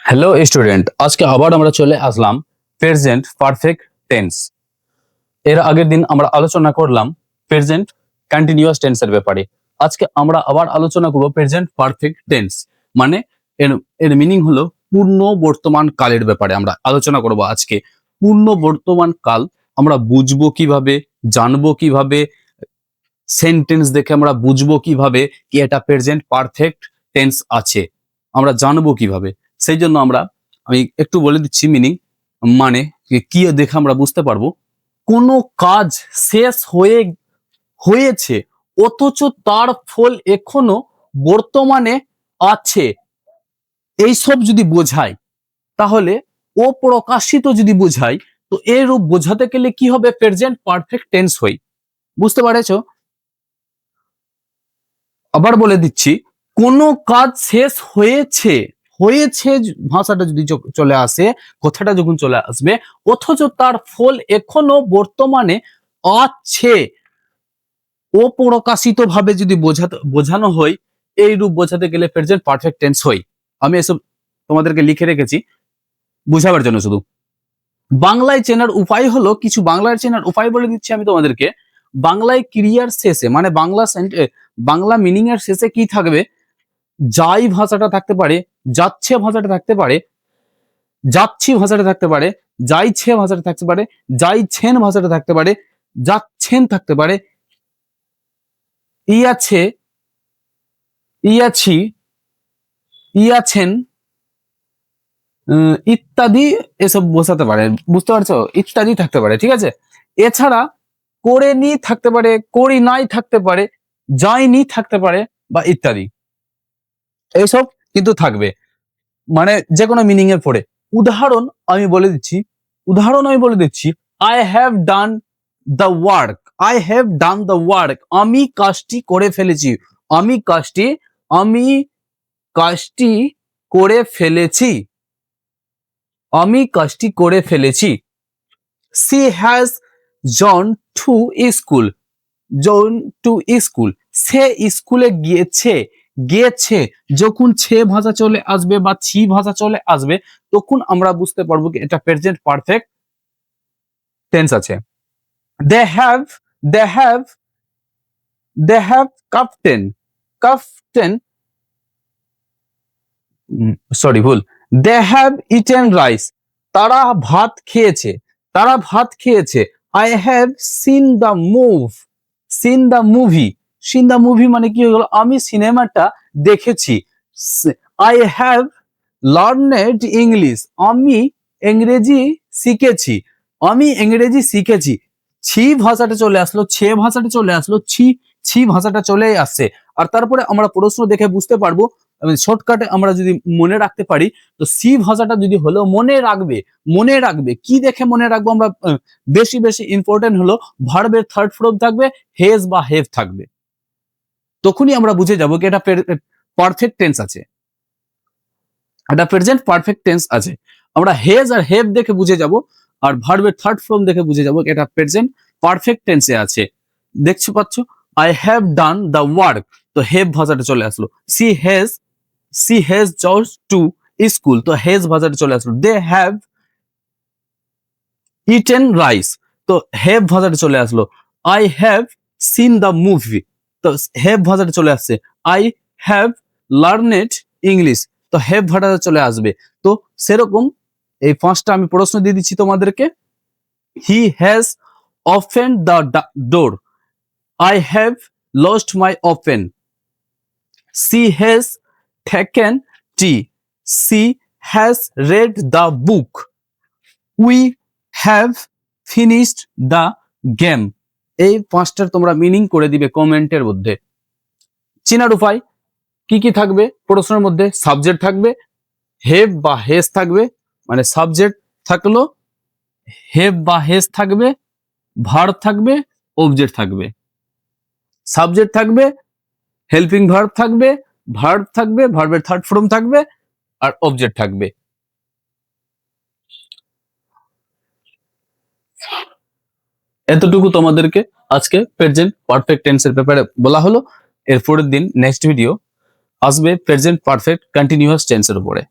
Hello student, আজকে আবার আমরা চলে আসলাম প্রেজেন্ট পারফেক্ট টেন্স। এর আগের দিন আমরা আলোচনা করলাম প্রেজেন্ট কন্টিনিউয়াস টেন্সের ব্যাপারে। আজকে আমরা আবার আলোচনা করব প্রেজেন্ট পারফেক্ট টেন্স, মানে এর এর মিনিং হলো পূর্ণ বর্তমান কালের ব্যাপারে আমরা আলোচনা করব আজকে। পূর্ণ বর্তমান কাল আমরা বুঝবো কিভাবে, জানবো কিভাবে, সেন্টেন্স দেখে আমরা বুঝবো কিভাবে কি এটা প্রেজেন্ট পারফেক্ট টেন্স আছে, আমরা জানবো কিভাবে। সেই জন্য আমি একটু বলে দিচ্ছি মিনিং, মানে কি দেখে আমরা বুঝতে পারবো। কোনো কাজ শেষ হয়েছে অথচ তার ফল এখনো বর্তমানে আছে, এইসব যদি বোঝায় তাহলে অপ্রকাশিত যদি বোঝায়, তো এর রূপ বোঝাতে গেলে কি হবে, প্রেজেন্ট পারফেক্ট টেন্স হয়। বুঝতে পারেছো? আবার বলে দিচ্ছি, কোনো কাজ শেষ হয়েছে, হয়েছে ভাষাটা যদি চলে আসে, কথাটা যখন চলে আসবে, অথচ তার ফল এখনো বর্তমানে আছে, অপ্রকাশিত ভাবে যদি বোঝানো হয়, এই রূপ বোঝাতে গেলে প্রেজেন্ট পারফেক্ট টেন্স হয়। আমি এসব তোমাদেরকে লিখে রেখেছি বুঝাবার জন্য শুধু। বাংলায় চেনার উপায় হলো, কিছু বাংলায় চেনার উপায় বলে দিচ্ছি আমি তোমাদেরকে। বাংলায় ক্রিয়ার শেষে, মানে বাংলা মিনিং এর শেষে কি থাকবে, যাই ভাষাটা থাকতে পারে, যাচ্ছে ভাষাটা থাকতে পারে, যাচ্ছি ভাষাটা থাকতে পারে, যাইছে ভাষাটা থাকতে পারে, যাইছেন ভাষাটা থাকতে পারে, যাচ্ছেন থাকতে পারে, ইয়াছে, ইয়াছি, ইয়াছেন, ইত্যাদি এসব বোঝাতে পারে। বুঝতে পারছো? ইত্যাদি থাকতে পারে, ঠিক আছে। এছাড়া করেনি থাকতে পারে, করি নাই থাকতে পারে, যায়নি থাকতে পারে, বা ইত্যাদি এইসব কিন্তু থাকবে, মানে যে কোনো মিনিং এর পরে। উদাহরণ আমি বলে দিচ্ছি, I have done the work, I have done the work, আমি কাজটি করে ফেলেছি, আমি কাজটি করে ফেলেছি, আমি কাজটি করে ফেলেছি। She has gone to school, gone to school, সে স্কুলে গিয়েছে। যখন ছে ভাষা চলে আসবে বা ছি ভাষা চলে আসবে, তখন আমরা বুঝতে পারবো কি এটা প্রেজেন্ট পারফেক্ট টেন্স আছে। They have they have they have কাফটেন সরি ভুল, দে হ্যাভ ইটেন রাইস, তারা ভাত খেয়েছে, I have seen the movie মানে কি হয়ে গেল, আমি সিনেমাটা দেখেছি। আই হ্যাভ লার্নেড ইংলিশ, আমি ইংরেজি শিখেছি, ছি ভাষাটা চলে আসলো, ছে ভাষাটা চলে আসলো, ছি ভাষাটা চলে আসছে। আর তারপরে আমরা প্রশ্ন দেখে বুঝতে পারবো, শর্টকাটে আমরা যদি মনে রাখতে পারি, তো সি ভাষাটা যদি হলো মনে রাখবে কি দেখে মনে রাখবো আমরা, বেশি ইম্পর্টেন্ট হলো ভার্বের থার্ড ফর্ম থাকবে, হেজ বা হেভ থাকবে, তখনই আমরা বুঝে যাবো কি এটা পারফেক্ট টেন্স আছে, এটা প্রেজেন্ট পারফেক্ট টেন্স আছে। আমরা হেজ আর হেভ দেখে বুঝে যাব, আর ভার্বের থার্ড ফর্ম দেখে বুঝে যাব এটা প্রেজেন্ট পারফেক্ট টেন্সে আছে। দেখছো পাচ্ছ, I have done the work, তো হেভ ভাষাটা চলে আসলো। সি হ্যাজ জজ টু স্কুল, তো হেজ ভাষাটা চলে আসলো। দে হ্যাভ ইটেন রাইস, তো হেভ ভাষাটা চলে আসলো। I have seen the movie, তো হেভ ভাষাটা চলে আসছে। আই হ্যাভ লার্নেড ইংলিশ, তো হ্যাভ ভাষাটা চলে আসবে। তো সেরকম এই পাঁচটা আমি প্রশ্ন দিয়ে দিচ্ছি তোমাদেরকে। He has open the door, I have lost my open, she has taken tea, she has red the book, we have finished the game. এই পাঁচটার তোমরা মিনিং করে দিবে কমেন্টের মধ্যে। চেনার উপায় কি কি থাকবে প্রশ্নের মধ্যে, সাবজেক্ট থাকবে, হেভ বা হেজ থাকবে, মানে সাবজেক্ট থাকলো, হেভ বা হেজ থাকবে, ভার্ব থাকবে, অবজেক্ট থাকবে। সাবজেক্ট থাকবে, হেল্পিং ভার্ব থাকবে, ভার্বের থার্ড ফর্ম থাকবে, আর অবজেক্ট থাকবে। এতটুকু তোমাদেরকে আজকে প্রেজেন্ট পারফেক্ট টেন্সের ব্যাপারে বলা হলো। এর পরের দিন নেক্সট ভিডিও আসবে প্রেজেন্ট পারফেক্ট কন্টিনিউয়াস টেন্সের উপরে।